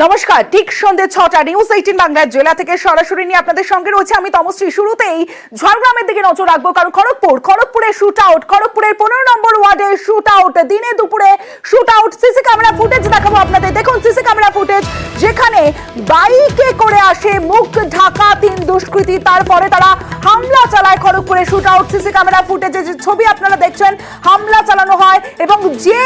নমস্কার, ঠিক সন্ধ্যে ৬টা নিউজ 18 বাংলার জেলা থেকে সরাসরি নিয়ে আপনাদের সঙ্গে রয়েছে আমি তমশ্রী। শুরুতেই ঝাড়গ্রামের দিকে নজর রাখবো, কারণ খড়গপুরে শুট আউট, খড়গপুরের 15 নম্বর ওয়ার্ডে শুট আউট, দিনে দুপুরে shoot out. CC camera footage দেখাবো আপনাদের, দেখুন সিসি ক্যামেরা ফুটেজ, যেখানে বাইকে করে আসে মুখ ঢাকা 3 দুষ্কৃতী, তারপরে তারা হামলা চালায়। খড়গপুরে শুট আউট, সিসি ক্যামেরা ফুটেজে যে ছবি আপনারা দেখছেন, হামলা চালানো হয় এবং যে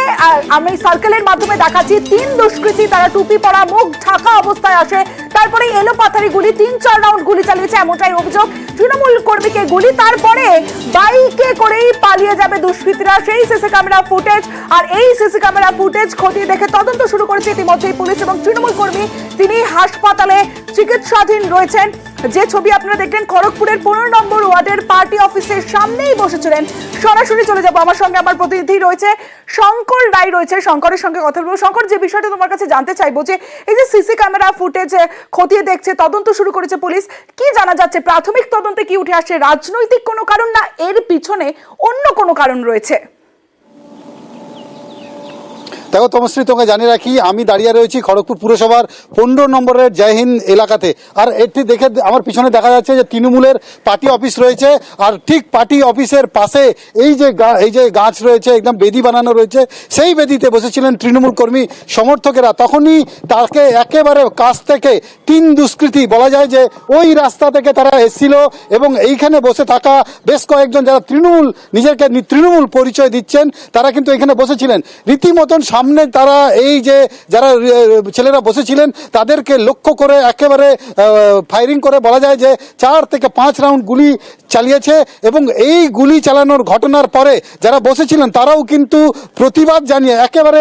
আমি সার্কেলের মাধ্যমে দেখাচ্ছি 3 দুষ্কৃতী, তারা টুপি পরা মুখ ঢাকা অবস্থায় আসে, তারপরে এলো পাথারি গুলি, 3-4 রাউন্ড গুলি চালিয়েছে এমনটাই অভিযোগ। তৃণমূল কর্মীকে গুলি, তারপরে বাইকে করেই পালিয়ে যাবে দুষ্কৃতীরা, সেই সিসি ক্যামেরা ফুটেজ। আর এই সিসি ক্যামেরা ফুটেজ খতিয়ে দেখে তদন্ত শুরু করেছে ইতিমধ্যেই পুলিশ এবং তৃণমূল কর্মী, তিনি হাসপাতালে চিকিৎসাধীন রয়েছেন। যে ছবি আপনারা দেখলেন, খড়গপুরের 15 নম্বর ওয়ার্ডের পার্টি অফিসের সামনেই বসেছিলেন। সরাসরি চলে যাবো, আমার সঙ্গে আমার প্রতিনিধি রয়েছে শঙ্কর রায় রয়েছে, শঙ্করের সঙ্গে কথা বলবো। শঙ্কর, যে বিষয়টা তোমার কাছে জানতে চাইবো, যে এই যে সিসি ক্যামেরা ফুটেজ খতিয়ে দেখছে, তদন্ত শুরু করেছে পুলিশ, কি জানা যাচ্ছে? প্রাথমিক তদন্তে কি উঠে আসছে? রাজনৈতিক কোনো কারণ, না এর পিছনে অন্য কোনো কারণ রয়েছে? দেখো তমশ্রী, তোকে জানিয়ে রাখি, আমি দাঁড়িয়ে রয়েছি খড়গপুর পুরসভার 15 নম্বরের জয়হিন্দ এলাকাতে। আর এটি দেখে আমার পিছনে দেখা যাচ্ছে যে তৃণমূলের পার্টি অফিস রয়েছে, আর ঠিক পার্টি অফিসের পাশে এই যে গাছ রয়েছে, একদম বেদি বানানো রয়েছে, সেই বেদিতে বসেছিলেন তৃণমূল কর্মী সমর্থকেরা। তখনই তাকে একেবারে কাছ থেকে 3 দুষ্কৃতী, বলা যায় যে ওই রাস্তা থেকে তারা এসেছিল এবং এইখানে বসে থাকা বেশ কয়েকজন যারা নিজেকে তৃণমূল পরিচয় দিচ্ছেন, তারা কিন্তু এখানে বসেছিলেন রীতিমতন। সামনে তারা এই যে যারা ছেলেরা বসেছিলেন তাদেরকে লক্ষ্য করে একেবারে ফায়ারিং করে, বলা যায় যে 4 থেকে 5 রাউন্ড গুলি চালিয়েছে। এবং এই গুলি চালানোর ঘটনার পরে যারা বসেছিলেন তারাও কিন্তু প্রতিবাদ জানিয়ে একেবারে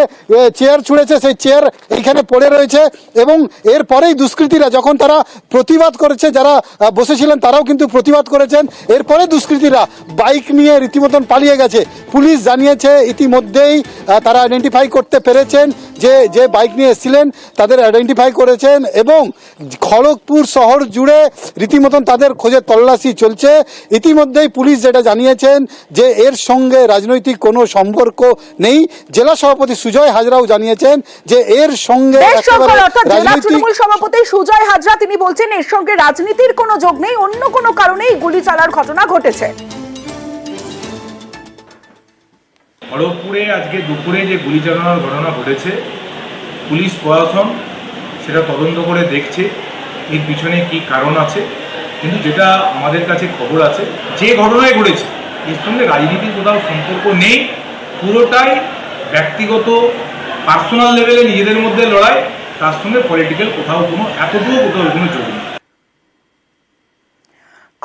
চেয়ার ছুঁড়েছে, সেই চেয়ার এইখানে পড়ে রয়েছে। এবং এরপরেই দুষ্কৃতীরা যখন তারা প্রতিবাদ করেছে, যারা বসেছিলেন তারাও কিন্তু প্রতিবাদ করেছেন। এরপরে দুষ্কৃতীরা বাইক নিয়ে রীতিমতন পালিয়ে গেছে। পুলিশ জানিয়েছে ইতিমধ্যেই তারা আইডেন্টিফাই করতে পেরেছেন যে বাইক নিয়ে এসেছিলেন, তাদের আইডেন্টিফাই করেছেন এবং খড়গপুর শহর জুড়ে রীতিমতন তাদের খোঁজে তল্লাশি চলছে। ইতিমধ্যেই পুলিশ যেটা জানিয়েছেন যে এর সঙ্গে রাজনৈতিক কোনো সম্পর্ক নেই। জেলা সভাপতি সুজয় হাজরাও জানিয়েছেন যে এর সঙ্গে তৃণমূল সভাপতি সুজয় হাজরা তিনি বলছেন এর সঙ্গে রাজনীতির কোনো যোগ নেই, অন্য কোনো কারণেই গুলি চালার ঘটনা ঘটেছে। খড়গপুরে আজকে দুপুরে যে গুলি চালানোর ঘটনা ঘটেছে, পুলিশ প্রশাসন সেটা তদন্ত করে দেখছে এর পিছনে কি কারণ আছে। কিন্তু যেটা আমাদের কাছে খবর আছে, যে ঘটনায় ঘটেছে এর সঙ্গে রাজনীতির কোথাও সম্পর্ক নেই, পুরোটাই ব্যক্তিগত পার্সোনাল লেভেলে নিজেদের মধ্যে লড়াই, তার সঙ্গে পলিটিক্যাল কোথাও কোনো যোগ নেই।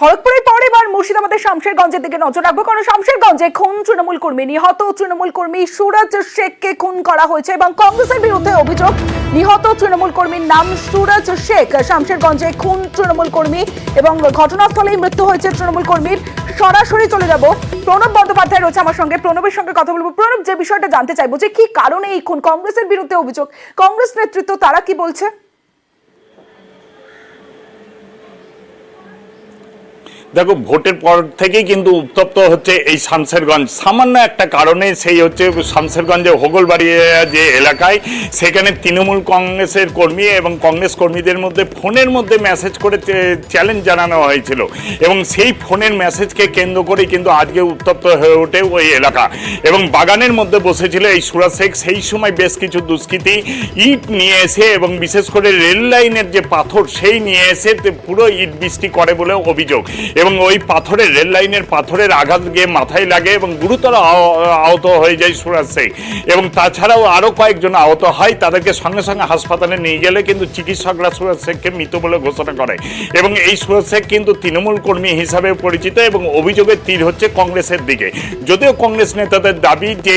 খড়গপুরের পরে এবার মুর্শিদাবাদের শামশেরগঞ্জের দিকে নজর রাখবো, কারণ শামশেরগঞ্জে খুন তৃণমূল কর্মী, নিহত তৃণমূল কর্মী সুরজ শেখকে খুন করা হয়েছে এবং কংগ্রেসের বিরুদ্ধে অভিযোগ। নিহত তৃণমূল কর্মীর নাম সুরজ শেখ, শামশেরগঞ্জে খুন তৃণমূল কর্মী এবং ঘটনাস্থলেই মৃত্যু হয়েছে তৃণমূল কর্মীর। সরাসরি চলে যাব, প্রণব বন্দ্যোপাধ্যায় রয়েছে আমার সঙ্গে, প্রণবের সঙ্গে কথা বলবো। প্রণব, যে বিষয়টা জানতে চাইবো যে কি কারণে এই খুন, কংগ্রেসের বিরুদ্ধে অভিযোগ, কংগ্রেস নেতৃত্ব তারা কি বলছে? দেখো, ভোটের পর থেকেই কিন্তু উত্তপ্ত হচ্ছে এই শামশেরগঞ্জ, সামান্য একটা কারণে, সেই হচ্ছে শামশেরগঞ্জে হোগলবাড়ি যে এলাকায়, সেখানে তৃণমূল কংগ্রেসের কর্মী এবং কংগ্রেস কর্মীদের মধ্যে ফোনের মধ্যে মেসেজ করে চ্যালেঞ্জ জানানো হয়েছিল এবং সেই ফোনের মেসেজকে কেন্দ্র করেই কিন্তু আজকে উত্তপ্ত হয়ে ওঠে ওই এলাকা। এবং বাগানের মধ্যে বসেছিল এই সুরজ শেখ, সেই সময় বেশ কিছু দুষ্কৃতী ইট নিয়ে এসে এবং বিশেষ করে রেল লাইনের যে পাথর সেই নিয়ে এসে পুরো ইট বৃষ্টি করে বলে অভিযোগ। এবং ওই পাথরের রেল লাইনের পাথরের আঘাত গিয়ে মাথায় লাগে এবং গুরুতর আহত হয়ে যায় সুরজ শেখ। এবং তাছাড়াও আরও কয়েকজন আহত হয়, তাদেরকে সঙ্গে সঙ্গে হাসপাতালে নিয়ে গেলে কিন্তু চিকিৎসকরা সুরজ শেখকে মৃত বলে ঘোষণা করে। এবং এই সুরজ শেখ কিন্তু তৃণমূল কর্মী হিসাবে পরিচিত এবং অভিযোগের তীর হচ্ছে কংগ্রেসের দিকে। যদিও কংগ্রেস নেতাদের দাবি যে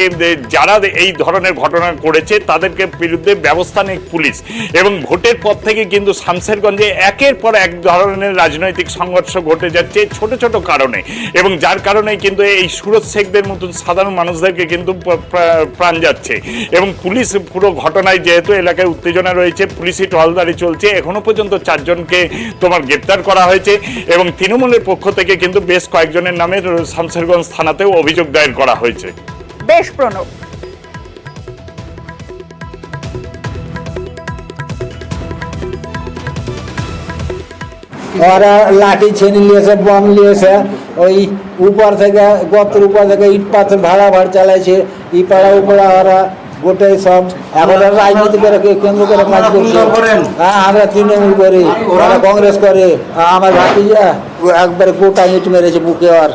যারা এই ধরনের ঘটনা করেছে তাদেরকে বিরুদ্ধে ব্যবস্থা নেয় পুলিশ। এবং ভোটের পর থেকে কিন্তু শামশেরগঞ্জে একের পর এক ধরনের রাজনৈতিক সংঘর্ষ ঘটে যাচ্ছে ছোট ছোট কারণে, এবং যার কারণে কিন্তু এই সুরজ শেখদের মতন সাধারণ মানুষদেরকে কিন্তু প্রাণ যাচ্ছে। এবং পুলিশ পুরো ঘটনায়, যেহেতু এলাকায় উত্তেজনা রয়েছে, পুলিশি টহলদারি চলছে, এখনো পর্যন্ত 4 জনকে গ্রেপ্তার করা হয়েছে এবং তৃণমূলের পক্ষ থেকে কিন্তু বেশ কয়েকজনের নামে শামশেরগঞ্জ থানাতেও অভিযোগ দায়ের করা হয়েছে। বেশ প্রণব। ওরা লাঠি ছেনি নিয়েছে, বম নিয়েছে, ওই উপর থেকে গর্তের উপর থেকে ইট পাথর ভাড়া চালাইছে, ই পাড়া উপড়া ওরা গোটাই সব এখন রাজনীতি করে কেন্দ্র করে কাজ করছে। হ্যাঁ, আমরা তৃণমূল করি, ওরা কংগ্রেস করে, আমার ভাতিজা একবারে গোটা ইট মেরেছে বুকে। আর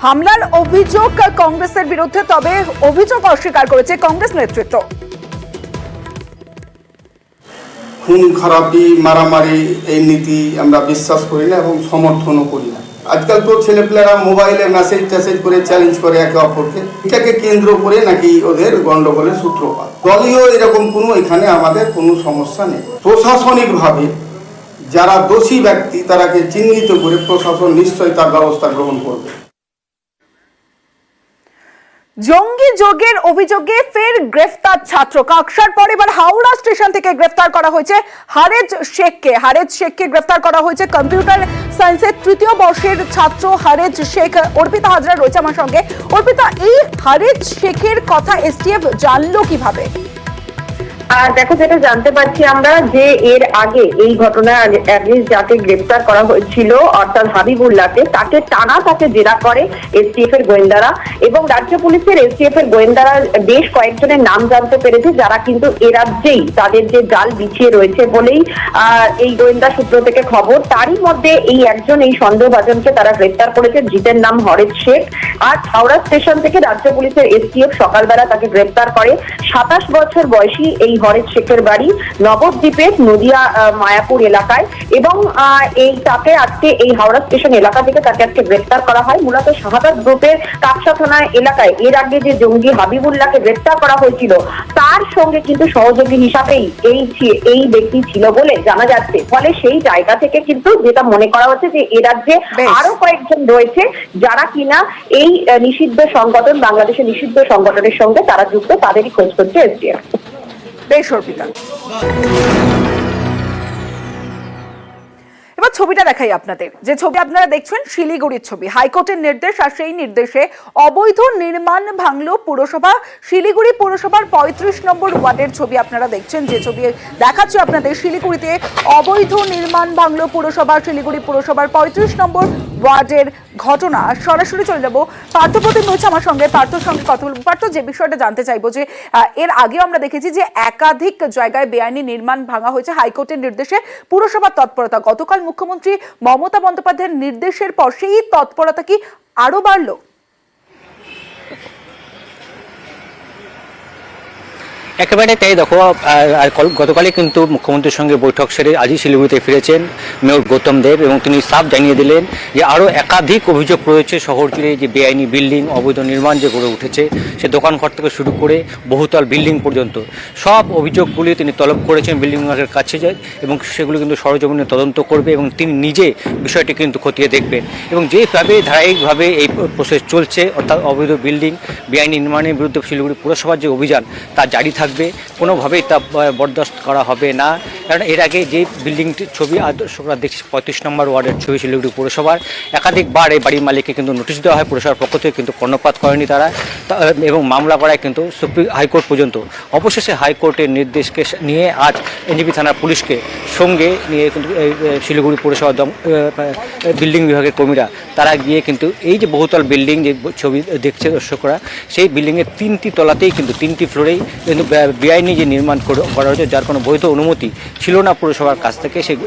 হামলার অভিযোগ কংগ্রেসের বিরুদ্ধে, তবে অভিযোগ অস্বীকার করেছে কংগ্রেস নেতৃত্ব। খুন খারাপি মারামারি এই নীতি আমরা বিশ্বাস করি না এবং সমর্থনও করি না। আজকাল তো ছেলেপেলেরা মোবাইলে মেসেজ টেসেজ করে চ্যালেঞ্জ করে একে অপরকে, এটাকে কেন্দ্র করে নাকি ওদের গন্ডগোলের সূত্রপাত। দলীয় এরকম কোনো এখানে আমাদের কোনো সমস্যা নেই। প্রশাসনিকভাবে যারা দোষী ব্যক্তি তারাকে চিহ্নিত করে প্রশাসন নিশ্চয়ই তার ব্যবস্থা গ্রহণ করবে। জঙ্গি যোগের অভিযোগে ফের গ্রেফতার ছাত্র। কাকসার পর এবার হাওড়া স্টেশন থেকে গ্রেফতার করা হয়েছে হারেজ শেখকে। হারেজ শেখকে গ্রেফতার করা হয়েছে। কম্পিউটার সায়েন্সের ৩য় বর্ষের ছাত্র হারেজ শেখ। অর্পিতা হাজরা রয়েছে আমার সঙ্গে। অর্পিতা, এই হারেজ শেখের কথা এসটিএফ জানলো কিভাবে? দেখো, যেটা জানতে পারছি আমরা যে এর আগে এই ঘটনার আগে যাকে গ্রেফতার করা হয়েছিল অর্থাৎ হাবিবুল্লাহকে, তাকে জেরা করে এসটিএফ এর গোয়েন্দারা এবং রাজ্য পুলিশের এসটিএফ এর গোয়েন্দারা বেশ কয়েকজনের নাম জানতে পেরেছে যারা কিন্তু এ রাজ্যেই তাদের যে জাল বিছিয়ে রয়েছে বলেই এই গোয়েন্দা সূত্র থেকে খবর। তারই মধ্যে এই একজন, এই সন্দেহভাজনকে তারা গ্রেফতার করেছে। জিতের নাম হরেজ শেখ। আর হাওড়া স্টেশন থেকে রাজ্য পুলিশের এসটিএফ সকালবেলা তাকে গ্রেফতার করে। ২৭ বছর বয়সী এই হরেজ শেখের বাড়ি নবদ্বীপের নদিয়া মায়াপুর এলাকায় এবং তাকে আজকে এই হাওড়া স্টেশন এলাকা থেকে তাকে আজকে গ্রেফতার করা হয়। মূলত শাহাদাত গ্রুপের কাকসা থানা এলাকায় এর আগে যে জঙ্গি হাবিবুল্লাহকে গ্রেফতার করা হয়েছিল তার সঙ্গে কিন্তু সহযোগী হিসাবেই এই ব্যক্তি ছিল বলে জানা যাচ্ছে। ফলে সেই জায়গা থেকে কিন্তু যেটা মনে করা হচ্ছে যে এ রাজ্যে আরো কয়েকজন রয়েছে যারা কিনা এই নিষিদ্ধ সংগঠন, বাংলাদেশের নিষিদ্ধ সংগঠনের সঙ্গে তারা যুক্ত, তাদেরই খোঁজ করছে এসটিএফ। বেশ অর্পিতা, এবার ছবিটা দেখাই আপনাদের। যে ছবি আপনারা দেখছেন শিলিগুড়ির ছবি। হাইকোর্টের নির্দেশ, আর সেই নির্দেশে অবৈধ নির্মাণ ভাঙলো পুরসভা। শিলিগুড়ি পুরসভার ৩৫ নম্বর ওয়ার্ডের ছবি আপনারা দেখছেন। যে ছবি দেখাচ্ছে আপনাদের, শিলিগুড়িতে অবৈধ নির্মাণ ভাঙলো পুরসভা। শিলিগুড়ি পুরসভার ৩৫ নম্বর ওয়ার্ডের ঘটনা। সরাসরি চলে যাব, পার্থপ্রতিম রয়েছে আমার সঙ্গে। পার্থর সঙ্গে কথা বলবো। পার্থ, যে বিষয়টা জানতে চাইবো যে এর আগেও আমরা দেখেছি যে একাধিক জায়গায় বেআইনি নির্মাণ ভাঙা হয়েছে হাইকোর্টের নির্দেশে। পুরসভার তৎপরতা, গতকাল মুখ্যমন্ত্রী মমতা বন্দ্যোপাধ্যায়ের নির্দেশের পর সেই তৎপরতা কি আরো বাড়লো? একেবারে তাই। দেখো, গতকালই কিন্তু মুখ্যমন্ত্রীর সঙ্গে বৈঠক সেরে আজই শিলিগুড়িতে ফিরেছেন মেয়র গৌতম দেব এবং তিনি সাফ জানিয়ে দিলেন যে আরও একাধিক অভিযোগ রয়েছে শহর জুড়ে, যে বেআইনি বিল্ডিং, অবৈধ নির্মাণ যে গড়ে উঠেছে, সে দোকানঘর থেকে শুরু করে বহুতল বিল্ডিং পর্যন্ত সব অভিযোগগুলি তিনি তলব করেছেন বিল্ডিং বিভাগের কাছে যায় এবং সেগুলো কিন্তু সরজমিনে তদন্ত করবে এবং তিনি নিজে বিষয়টি কিন্তু খতিয়ে দেখবেন। এবং যেভাবে ধারাবাহিকভাবে এই প্রসেস চলছে, অর্থাৎ অবৈধ বিল্ডিং, বেআইনি নির্মাণের বিরুদ্ধে শিলিগুড়ি পুরসভার যে অভিযান তা জারি থাকবে, কোনোভাবেই তা বরদাস্ত করা হবে না। কারণ এর আগে যে বিল্ডিংটির ছবি আমরা দেখছি ৩৫ নম্বর ওয়ার্ডের ছবি শিলিগুড়ি পুরসভার, একাধিকবার এই বাড়ির মালিককে কিন্তু নোটিশ দেওয়া হয় পুরসভার পক্ষ থেকে, কিন্তু কর্ণপাত করেনি তারা এবং মামলা করায় কিন্তু হাইকোর্ট পর্যন্ত। অবশেষে হাইকোর্টের নির্দেশকে নিয়ে আজ এনজিপি থানার পুলিশকে সঙ্গে নিয়ে কিন্তু শিলিগুড়ি পুরসভার বিল্ডিং বিভাগের কর্মীরা তারা গিয়ে কিন্তু এই যে বহুতল বিল্ডিং যে ছবি দেখছে দর্শকরা, সেই বিল্ডিংয়ের 3টি তলাতেই কিন্তু 3টি ফ্লোরেই কিন্তু বেআইনি যে নির্মাণ করা হয়েছে, যার কোনো বৈধ অনুমতি ছিল না পুরসভার কাছ থেকে, সেই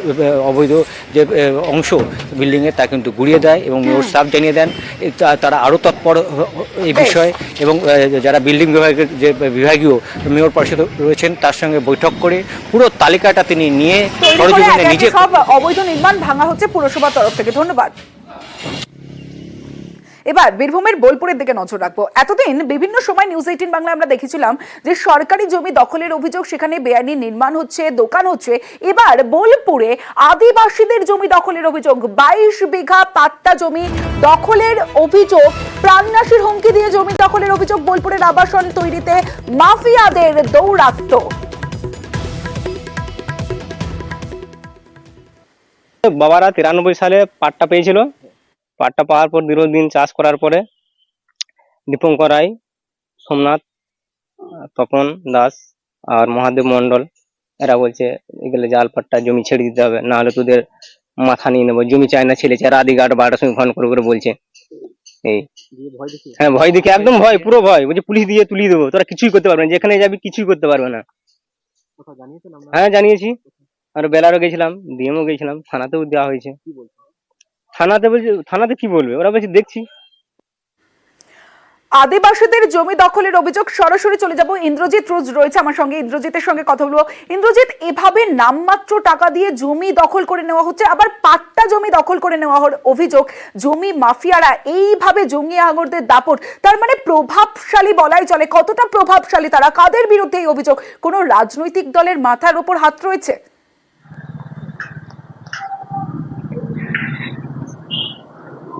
অবৈধ যে অংশ বিল্ডিংয়ে তা কিন্তু গুড়িয়ে দেয় এবং মেয়র সাফ জানিয়ে দেন তারা আরও তৎপর এই বিষয়ে। এবং যারা বিল্ডিং বিভাগের যে বিভাগীয় মেয়র পরিষদ রয়েছেন তার সঙ্গে বৈঠক করে পুরো তালিকাটা তিনি নিয়ে নিজে সব অবৈধ নির্মাণ ভাঙা হচ্ছে পুরসভার তরফ থেকে। ধন্যবাদ। এবার বীরভূমের বোলপুরের দিকে নজর রাখবো। এতদিন বিভিন্ন সময় নিউজ 18 বাংলায় আমরা দেখেছিলাম যে সরকারি জমি দখলের অভিযোগ, সেখানে বেআইনি নির্মাণ হচ্ছে, দোকান হচ্ছে। এবার বোলপুরে আদিবাসীদের জমি দখলের অভিযোগ। 22 বিঘা পাট্টা জমি দখলের অভিযোগ, প্রাণনাশীর হুমকি দিয়ে জমি দখলের অভিযোগ। বোলপুরের আবাসন তৈরিতে মাফিয়াদের দৌরাত্ম্য। বাবারা 93 সালে পাট্টা পেয়েছিল। পাট্টা পাওয়ার পর দীর্ঘদিন চাষ করার পরে দীপঙ্কর রায়, সোমনাথ, তপন দাস আর মহাদেব মন্ডল এরা বলছে এগুলো জাল পাট্টা জমি ছেড়ে দিতে হবে, না হলে তোদের মাথা নিয়ে নেবো, জমি চায় না, ছেলে চায়, রাত 11-12টার সময় ফোন করে বলছে। এই হ্যাঁ, ভয় দেখে একদম ভয়, পুরো ভয়, বলছে পুলিশ দিয়ে তুলিয়ে দেবো, তোরা কিছুই করতে পারবে না, যেখানে যাবি কিছুই করতে পারবে না। হ্যাঁ জানিয়েছি, আর বেলারও গেছিলাম, ডিএমও গেছিলাম, থানাতেও দেওয়া হয়েছে। থানাতে বলছে, থানাতে কি বলবে, ওরা বলছে দেখছি। আদিবাসীদের জমি দখলের অভিযোগ, সরাসরি চলে যাব ইন্দ্রজিৎ রোজ রয়েছে আমার সঙ্গে, ইন্দ্রজিতের সঙ্গে কথা বলবো। ইন্দ্রজিৎ, এভাবে নামমাত্র টাকা দিয়ে জমি দখল করে নেওয়া হচ্ছে, আবার পাট্টা জমি দখল করে নেওয়া অভিযোগ, জমি মাফিয়ারা এইভাবে জঙ্গি হাঙরদের দাপট, তার মানে প্রভাবশালী বলাই চলে। কতটা প্রভাবশালী তারা, কাদের বিরুদ্ধে এই অভিযোগ? কোনো রাজনৈতিক দলের মাথার উপর হাত রয়েছে?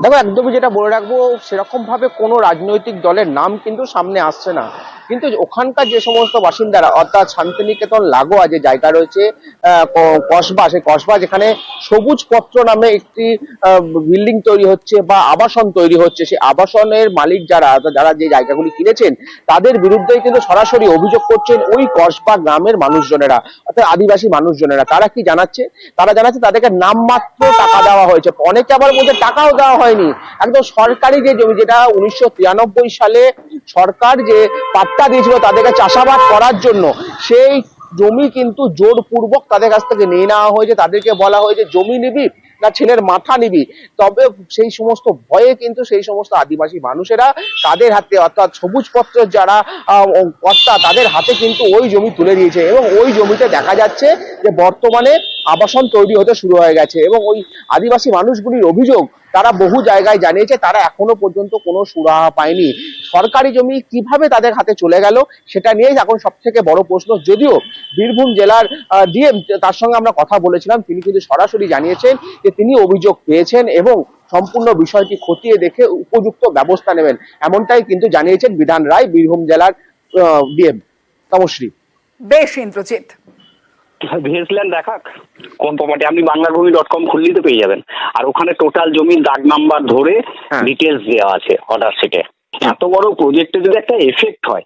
দেখো, একদমই যেটা বলে রাখবো, সেরকম ভাবে কোনো রাজনৈতিক দলের নাম কিন্তু সামনে আসছে না, কিন্তু ওখানকার যে সমস্ত বাসিন্দারা, অর্থাৎ শান্তিনিকেতন লাগোয়া যে জায়গা রয়েছে কসবা, সেই কসবা যেখানে সবুজ পত্র নামে একটি বিল্ডিং তৈরি হচ্ছে বা আবাসন তৈরি হচ্ছে, সেই আবাসনের মালিক যারা যে জায়গাগুলি কিনেছেন তাদের বিরুদ্ধেই কিন্তু সরাসরি অভিযোগ করছেন ওই কসবা গ্রামের মানুষজনেরা, অর্থাৎ আদিবাসী মানুষজনেরা। তারা কি জানাচ্ছে? তারা জানাচ্ছে তাদেরকে নামমাত্র টাকা দেওয়া হয়েছে, অনেকে আবার বলছে টাকাও দেওয়া হয়নি। একদম সরকারি যে জমি, যেটা 1993 সালে সরকার যে পাট্টা দিয়েছিল তাদেরকে চাষাবাদ করার জন্য, সেই জমি কিন্তু জোরপূর্বক তাদের কাছ থেকে নিয়ে নেওয়া হয়েছে। তাদেরকে বলা হয়েছে জমি নিবি না ছেলের মাথা নিবি। তবে সেই সমস্ত ভয়ে কিন্তু সেই সমস্ত আদিবাসী মানুষেরা তাদের হাতে, অর্থাৎ সবুজ পত্রের যারা কর্তা, তাদের হাতে কিন্তু ওই জমি তুলে দিয়েছে, এবং ওই জমিতে দেখা যাচ্ছে যে বর্তমানে আবাসন তৈরি হতে শুরু হয়ে গেছে। এবং ওই আদিবাসী মানুষগুলির অভিযোগ, তারা বহু জায়গায় জানিয়েছে তারা এখনো পর্যন্ত কোনো সুরাহা পায়নি। সরকারি জমি কিভাবে তাদের হাতে চলে গেল সেটা নিয়েই এখন সব থেকে বড় প্রশ্ন। যদিও বীরভূম জেলার ডিএম, তার সঙ্গে আমরা কথা বলেছিলাম, তিনি কিন্তু সরাসরি জানিয়েছেন যে তিনি অভিযোগ পেয়েছেন এবং সম্পূর্ণ বিষয়টি খতিয়ে দেখে উপযুক্ত ব্যবস্থা নেবেন, এমনটাই কিন্তু জানিয়েছেন বিধান রায়, বীরভূম জেলার ডিএম। তমশ্রী। বেশ ইন্দ্রজিৎ, ভিএসল্যান্ড দেখাক কোন প্রপার্টি, আপনি বাংলাভূমি.com খুললেই তো পেয়ে যাবেন, আর ওখানে টোটাল জমির দাগ নাম্বার ধরে ডিটেলস দেওয়া আছে অর্ডার শিটে। এত বড় প্রজেক্টে যদি একটা এফেক্ট হয়,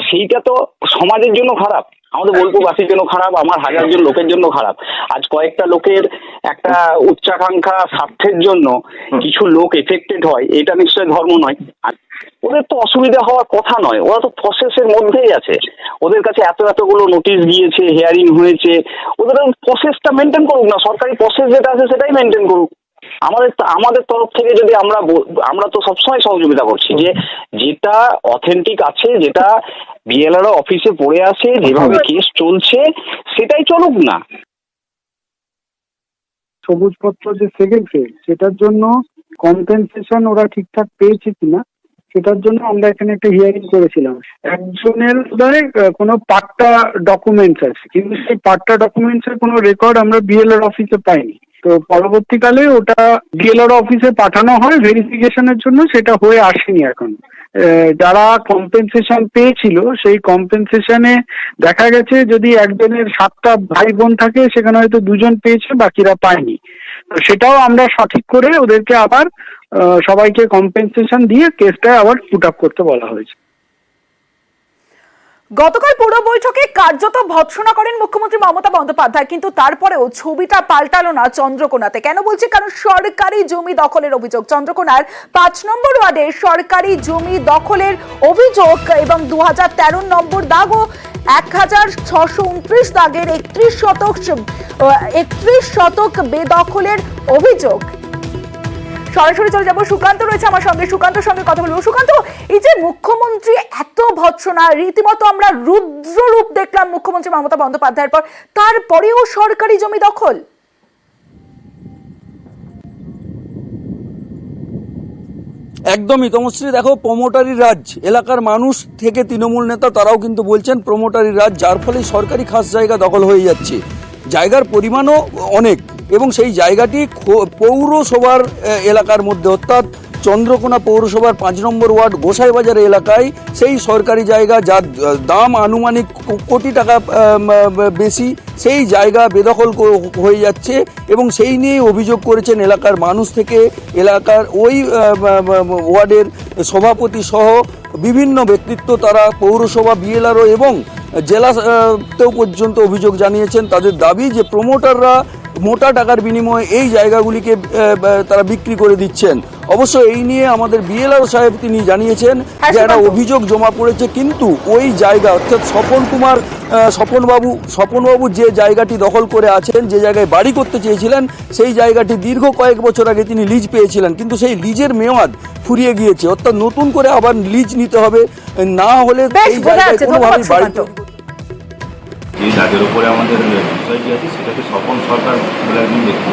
সেইটা তো সমাজের জন্য খারাপ, আমাদের বোলপুরবাসীর জন্য খারাপ, আমার হাজারজন লোকের জন্য খারাপ। আজ কয়েকটা লোকের একটা উচ্চাকাঙ্ক্ষা স্বার্থের জন্য কিছু লোক এফেক্টেড হয়, এটা নিশ্চয়ই ধর্ম নয়। আর ওদের তো অসুবিধা হওয়ার কথা নয়, ওরা তো প্রসেসের মধ্যেই আছে, ওদের কাছে এতগুলো নোটিশ গিয়েছে, হিয়ারিং হয়েছে, ওদের প্রসেসটা মেনটেন করুক না, সরকারি প্রসেস যেটা আছে সেটাই মেনটেন করুক। আমাদের তরফ থেকে যদি আমরা তো সবসময় সহযোগিতা করছি, যে যেটা অথেন্টিক আছে, যেটা বিএলআরও অফিসে পড়ে আছে, যেভাবে কেস চলছে সেটাই চলুক না। সবুজ পত্র যে সেকেন্ড ফেজ, সেটার জন্য কম্পেনসেশন ওরা ঠিকঠাক পেয়েছে কিনা সেটার জন্য আমরা এখানে একটা হিয়ারিং করেছিলাম। একজনের ধরে কোনো পাট্টা ডকুমেন্টস আছে, কিন্তু সেই পাট্টা ডকুমেন্টস এর কোনো রেকর্ড আমরা বিএলআর অফিসে পাইনি। তো পরবর্তীকালে ওটা ডিএলআর অফিসে পাঠানো হয় ভেরিফিকেশনের জন্য, সেটা হয়ে আসেনি এখন। যারা কম্পেনসেশন পেয়েছিল সেই কম্পেনসেশনে দেখা গেছে যদি একজনের 7টা ভাই বোন থাকে, সেখানে হয়তো 2জন পেয়েছে, বাকিরা পায়নি। তো সেটাও আমরা সঠিক করে ওদেরকে আবার সবাইকে কম্পেনসেশন দিয়ে কেসটা আবার পুট আপ করতে বলা হয়েছে। গতকাল পুরো বৈঠকে কার্যত ভৎসনা করেন মুখ্যমন্ত্রী মমতা বন্দ্যোপাধ্যায়, কিন্তু তারপরেও ছবিটা পাল্টালো না চন্দ্রকোনাতে। কেন বলছি? কারণ সরকারি জমি দখলের অভিযোগ, চন্দ্রকোনার 5 নম্বর ওয়ার্ডে সরকারি জমি দখলের অভিযোগ, এবং 2013 নম্বর দাগ ও 1629 দাগের 31 শতক বেদখলের অভিযোগ। সরাসরি চলে যাবো, সুকান্ত রয়েছে আমার সঙ্গে, সুকান্তর সঙ্গে কথা বলবো। সুকান্ত, এই যে মুখ্যমন্ত্রী এত ভৎসনা, রীতিমতো আমরা রুদ্র রূপ দেখলাম মুখ্যমন্ত্রী মমতা বন্দ্যোপাধ্যায়ের পর, তারপরেও সরকারি জমি দখল। একদমই তমশ্রী, দেখো প্রমোটারি রাজ, এলাকার মানুষ থেকে তৃণমূল নেতা তারাও কিন্তু বলছেন প্রমোটারি রাজ, যার ফলে সরকারি খাস জায়গা দখল হয়ে যাচ্ছে, জায়গার পরিমাণও অনেক, এবং সেই জায়গাটি পৌরসভার এলাকার মধ্যে, অর্থাৎ চন্দ্রকোনা পৌরসভার 5 নম্বর ওয়ার্ড গোসাইবাজার এলাকায় সেই সরকারি জায়গা, যার দাম আনুমানিক কোটি টাকা বেশি, সেই জায়গা বেদখল হয়ে যাচ্ছে, এবং সেই নিয়ে অভিযোগ করেছেন এলাকার মানুষ থেকে, এলাকার ওই ওয়ার্ডের সভাপতি সহ বিভিন্ন ব্যক্তিত্ব, তারা পৌরসভা, বিএলআরও এবং জেলাতেও পর্যন্ত অভিযোগ জানিয়েছেন। তাদের দাবি যে প্রমোটাররা মোটা টাকার বিনিময়ে এই জায়গাগুলিকে তারা বিক্রি করে দিচ্ছেন। অবশ্য এই নিয়ে আমাদের বিএলআর সাহেব তিনি জানিয়েছেন যে একটা অভিযোগ জমা পড়েছে, কিন্তু ওই জায়গা অর্থাৎ স্বপনবাবু যে জায়গাটি দখল করে আছেন, যে জায়গায় বাড়ি করতে চেয়েছিলেন, সেই জায়গাটি দীর্ঘ কয়েক বছর আগে তিনি লিজ পেয়েছিলেন, কিন্তু সেই লিজের মেয়াদ ফুরিয়ে গিয়েছে। অর্থাৎ নতুন করে আবার লিজ নিতে হবে, না হলে এই জায়গায় কোনোভাবেই বাড়ি যে যাদের উপরে আমাদের বিষয়টি আছে সেটাকে স্বপন সরকার বলে একজন ব্যক্তি,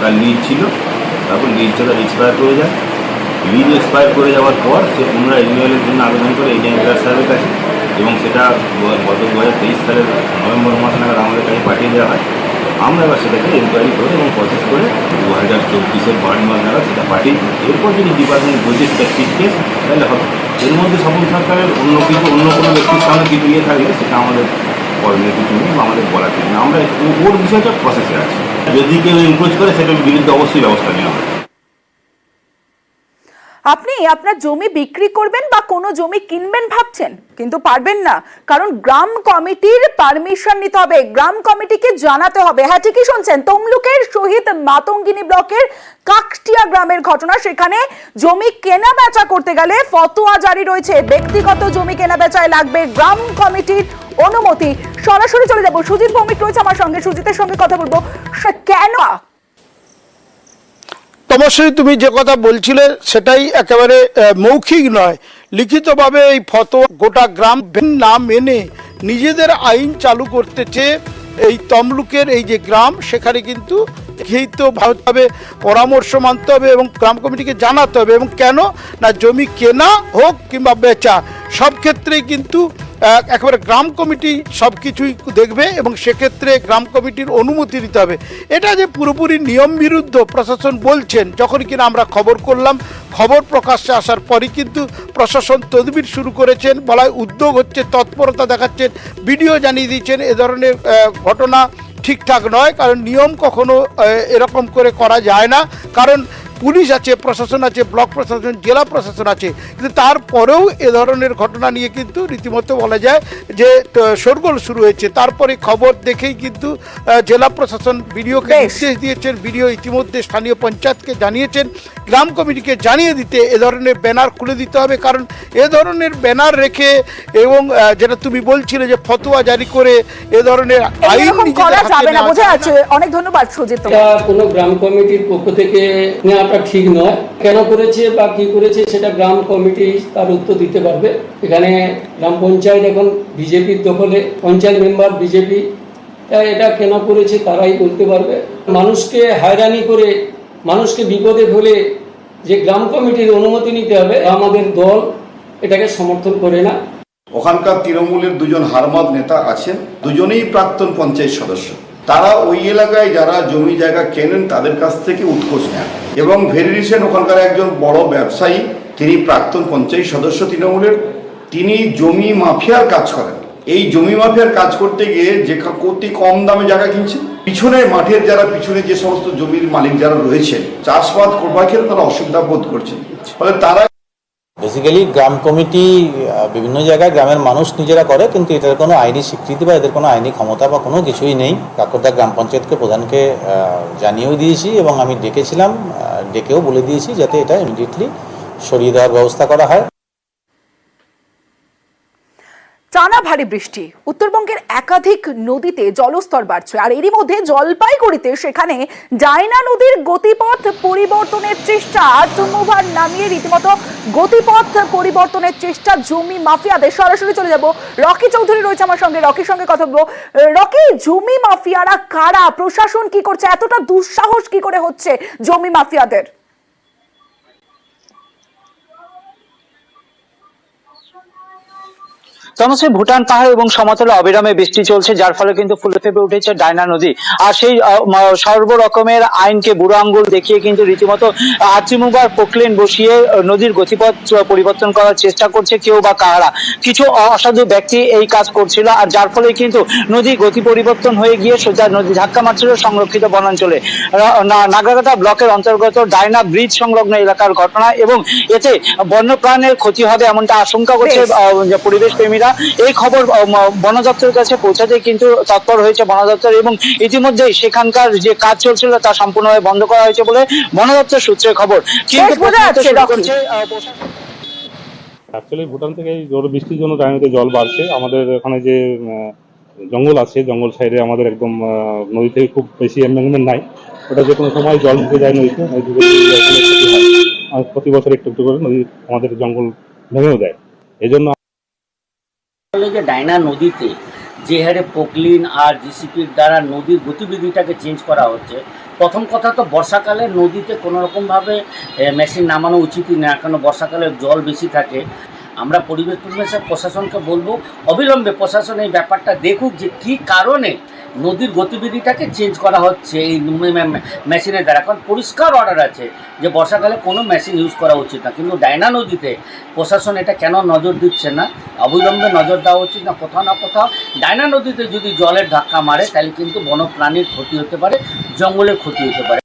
তার লিজ ছিল, তারপর লিজটা তার এক্সপায়ার করে যায়। লিজ এক্সপায়ার করে যাওয়ার পর সে পুনরায় রিনিউয়ালের জন্য আবেদন করে এডিএম সাহেবের কাছে, এবং সেটা গত 2023 সালের নভেম্বর মাস নাগাদ আমাদের কাছে পাঠিয়ে দেওয়া হয়। আমরা এবার সেটাকে এনকোয়ারি করে এবং প্রসেস করে 2024-এর মার্চ মাস নাগাদ সেটা পাঠিয়ে, এরপর যদি ডিপার্টমেন্ট বলছে সেটা ঠিক কেস তাহলে হবে। এর মধ্যে স্বপন সরকারের অন্য কোনো ব্যক্তির সামনে কিছু নিয়ে থাকলে সেটা আমাদের করণীয় কিছু নেই বা আমাদের বলার কিছু নেই। আমরা ওর বিষয়টা প্রসেসে আছি, যদি কেউ এনক্রোচ করে সেটার বিরুদ্ধে অবশ্যই ব্যবস্থা নেওয়া হবে। আপনি আপনার জমি বিক্রি করবেন বা কোনো জমি কিনবেন ভাবছেন, কিন্তু পারবেন না, কারণ গ্রাম কমিটির পারমিশন নিতে হবে, গ্রাম কমিটিকে জানাতে হবে। হ্যাঁ, ঠিকই শুনছেন, তমলুকের শহীদ মাতঙ্গিনী ব্লকের কাকটিয়া গ্রামের ঘটনা। সেখানে জমি কেনা বেচা করতে গেলে ফতোয়া জারি রয়েছে, ব্যক্তিগত জমি কেনা বেচায় লাগবে গ্রাম কমিটির অনুমতি। সরাসরি চলে যাব, সুজিত ভৌমিক রয়েছে আমার সঙ্গে, সুজিতের সঙ্গে কথা বলবো। কেন তমশ্রী, তুমি যে কথা বলছিলে সেটাই একেবারে মৌখিক নয়, লিখিতভাবে এই ফতোয়া গোটা গ্রাম না মেনে নিজেদের আইন চালু করতেছে। এই তমলুকের এই যে গ্রাম, সেখানে কিন্তু ভাবে পরামর্শ মানতে হবে এবং গ্রাম কমিটিকে জানাতে হবে। এবং কেন না, জমি কেনা হোক কিংবা বেচা, সব ক্ষেত্রেই কিন্তু একেবারে গ্রাম কমিটি সব কিছুই দেখবে এবং সেক্ষেত্রে গ্রাম কমিটির অনুমতি দিতে হবে। এটা যে পুরোপুরি নিয়ম বিরুদ্ধ প্রশাসন বলছেন, যখন কিনা আমরা খবর করলাম, খবর প্রকাশ্যে আসার পরই কিন্তু প্রশাসন তদবির শুরু করেছেন, বলায় উদ্যোগ হচ্ছে, তৎপরতা দেখাচ্ছেন, ভিডিও জানিয়ে দিয়েছেন এ ধরনের ঘটনা ঠিকঠাক নয়। কারণ নিয়ম কখনো এরকম করে করা যায় না, কারণ পুলিশ আছে, প্রশাসন আছে, ব্লক প্রশাসন, জেলা প্রশাসন আছে, কিন্তু তারপরেও এ ধরনের ঘটনা নিয়ে কিন্তু রীতিমতো বলা যায় যে শোরগোল শুরু হয়েছে। তারপরে খবর দেখেই কিন্তু জেলা প্রশাসন ভিডিওকে নির্দেশ দিয়েছেন, ভিডিও ইতিমধ্যে স্থানীয় পঞ্চায়েতকে জানিয়েছেন, গ্রাম কমিটিকে জানিয়ে দিতে এ ধরনের ব্যানার খুলে দিতে হবে। কারণ এ ধরনের ব্যানার রেখে এবং যেটা তুমি বলছিলে যে ফতোয়া জারি করে এ ধরনের আইন করা যাবে না, বোঝা যাচ্ছে। অনেক ধন্যবাদ সুজিত। কোনো গ্রাম কমিটির পক্ষ থেকে নেওয়াটা ঠিক নয়, কেন করেছে বা কি করেছে সেটা গ্রাম কমিটি তার উত্তর দিতে পারবে। এখানে গ্রাম পঞ্চায়েত এখন বিজেপির দখলে, পঞ্চায়েত মেম্বার বিজেপি, তাই এটা কেন করেছে তারাই বলতে পারবে। মানুষকে হয়রানি করে, মানুষকে বিপদে ফেলে যে গ্রাম কমিটির অনুমতি নিতে হবে, আমাদের দল এটাকে সমর্থন করে না। ওখানকার তৃণমূলের দুজন হারমাদ নেতা আছেন, দুজনেই প্রাক্তন পঞ্চায়েত সদস্য। তারা ওই এলাকায় যারা জমি জায়গা কেনেন তাদের কাছ থেকে উৎকোচ নেন এবং ভেরিয়েশন ওখানকার একজন বড় ব্যবসায়ী, তিনি প্রাক্তন পঞ্চায়েত সদস্য তৃণমূলের, তিনি জমি মাফিয়ার কাজ করেন। এই জমি মাফিয়ার কাজ করতে গিয়ে যে অতি কম দামে জায়গা কিনছে, পিছনে মাঠের যারা পিছনে যে সমস্ত জমির মালিক যারা রয়েছে, চাষবাদ করবার ক্ষেত্রে তারা অসুবিধা বোধ করছেন। ফলে তারা বেসিক্যালি গ্রাম কমিটি বিভিন্ন জায়গায় গ্রামের মানুষ নিজেরা করে, কিন্তু এটার কোনো আইনি স্বীকৃতি বা এদের কোনো আইনি ক্ষমতা বা কোনো কিছুই নেই। কাকরদা গ্রাম পঞ্চায়েতকে প্রধানকে জানিয়েও দিয়েছি এবং আমি ডেকেছিলাম, ডেকেও বলে দিয়েছি যাতে এটা ইমিডিয়েটলি সরিয়ে দেওয়ার ব্যবস্থা করা হয়। টানা ভারী বৃষ্টি, উত্তরবঙ্গের একাধিক নদীতে জলস্তর বাড়ছে, আর এরই মধ্যে জলপাইগুড়িতে সেখানে ডায়না নদীর গতিপথ পরিবর্তনের চেষ্টা, মুভার নামিয়ে রীতিমতো গতিপথ পরিবর্তনের চেষ্টা জমি মাফিয়াদের। সরাসরি চলে যাব, রকি চৌধুরী রয়েছে আমার সঙ্গে, রকির সঙ্গে কথা বলবো। রকি, জমি মাফিয়ারা কারা, প্রশাসন কি করছে, এতটা দুঃসাহস কি করে হচ্ছে জমি মাফিয়াদের? তমসে ভুটান পাহাড় এবং সমতলে অবিরামে বৃষ্টি চলছে, যার ফলে কিন্তু ফুলে ফেপে উঠেছে ডায়না নদী। আর সেই সর্বরকমের আইনকে বুড়ো আঙ্গুল দেখিয়ে কিন্তু রীতিমতো আচিমুবার পোকলেন বসিয়ে নদীর গতিপথ পরিবর্তন করার চেষ্টা করছে কেউ বা কাহারা। কিছু অসাধু ব্যক্তি এই কাজ করছিল, আর যার ফলে কিন্তু নদীর গতি পরিবর্তন হয়ে গিয়ে সোজা নদী ধাক্কা মারছিল সংরক্ষিত বনাঞ্চলে। নাগরাকাটা ব্লকের অন্তর্গত ডায়না ব্রিজ সংলগ্ন এলাকার ঘটনা, এবং এতে বন্যপ্রাণের ক্ষতি হবে এমনটা আশঙ্কা করছে পরিবেশ প্রেমীরা। কর্মীরা এই খবর বন দপ্তরের কাছে পৌঁছাতে কিন্তু তৎপর হয়েছে বন দপ্তর, এবং ইতিমধ্যেই সেখানকার যে কাজ চলছিল তা সম্পূর্ণভাবে বন্ধ করা হয়েছে বলে বন দপ্তর সূত্রে খবর। কিন্তু অ্যাকচুয়ালি ভুটান থেকে এই জোর বৃষ্টির জন্য ডায়নাতে জল বাড়ছে। আমাদের এখানে যে জঙ্গল আছে, জঙ্গল সাইডে আমাদের একদম নদী থেকে খুব বেশি এমবেঙ্গমেন্ট নাই, ওটা যে কোনো সময় জল ঢুকে যায় নদীতে, আর প্রতি বছর একটু একটু করে নদী আমাদের জঙ্গল ভেঙেও দেয়। এই জন্য যে ডায়না নদীতে যে হারে পোকলিন আর জিসিপির দ্বারা নদীর গতিবিধিটাকে চেঞ্জ করা হচ্ছে, প্রথম কথা তো বর্ষাকালে নদীতে কোনো রকমভাবে মেশিন নামানো উচিতই না, কারণ বর্ষাকালে জল বেশি থাকে। আমরা পরিবেশ প্রশাসনকে বলবো অবিলম্বে প্রশাসন এই ব্যাপারটা দেখুক যে কী কারণে নদীর গতিবিধিটাকে চেঞ্জ করা হচ্ছে এই মেশিনের দ্বারা। কারণ পরিষ্কার অর্ডার আছে যে বর্ষাকালে কোনো মেশিন ইউজ করা উচিত না, কিন্তু ডায়না নদীতে প্রশাসন এটা কেন নজর দিচ্ছে না? অবিলম্বে নজর দেওয়া উচিত না কোথাও না কোথাও। ডায়না নদীতে যদি জলের ধাক্কা মারে তাহলে কিন্তু বন্যপ্রাণীর ক্ষতি হতে পারে, জঙ্গলের ক্ষতি হতে পারে।